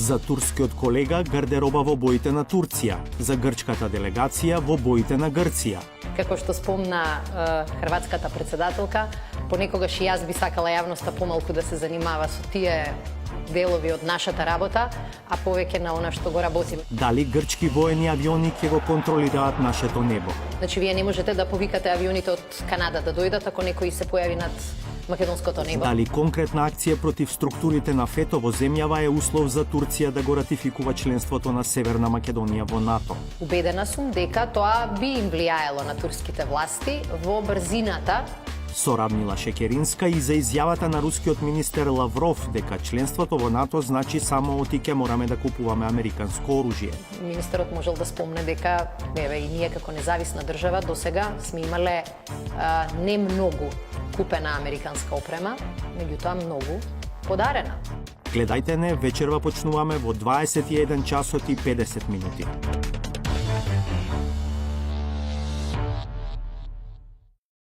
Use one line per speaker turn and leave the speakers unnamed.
За турскиот колега гардероба во боите на Турција, за грчката делегација во боите на Грција.
Како што спомна хрватската председателка, понекогаш и јас би сакала јавноста помалку да се занимава со тие делови од нашата работа, а повеќе на она што го работиме.
Дали грчки воени авиони ќе го контролираат нашето небо?
Значи, вие не можете да повикате авионите од Канада да дојдат ако некој се појави над македонското небо.
Дали конкретна акција против структурите на ФЕТО во земјава е услов за Турција да го ратификува членството на Северна Македонија во НАТО?
Убедена сум дека тоа би им влијаело на турските власти во брзината.
Со Радмила Шекеринска и за изјавата на рускиот министер Лавров дека членството во НАТО значи само отиќе мораме да купуваме американско оружје.
Министерот можел да спомне дека и ние како независна држава досега сме имале не многу купена американска опрема, меѓутоа многу подарена.
Гледајте не, вечерва почнуваме во 21 часот и 50 минути.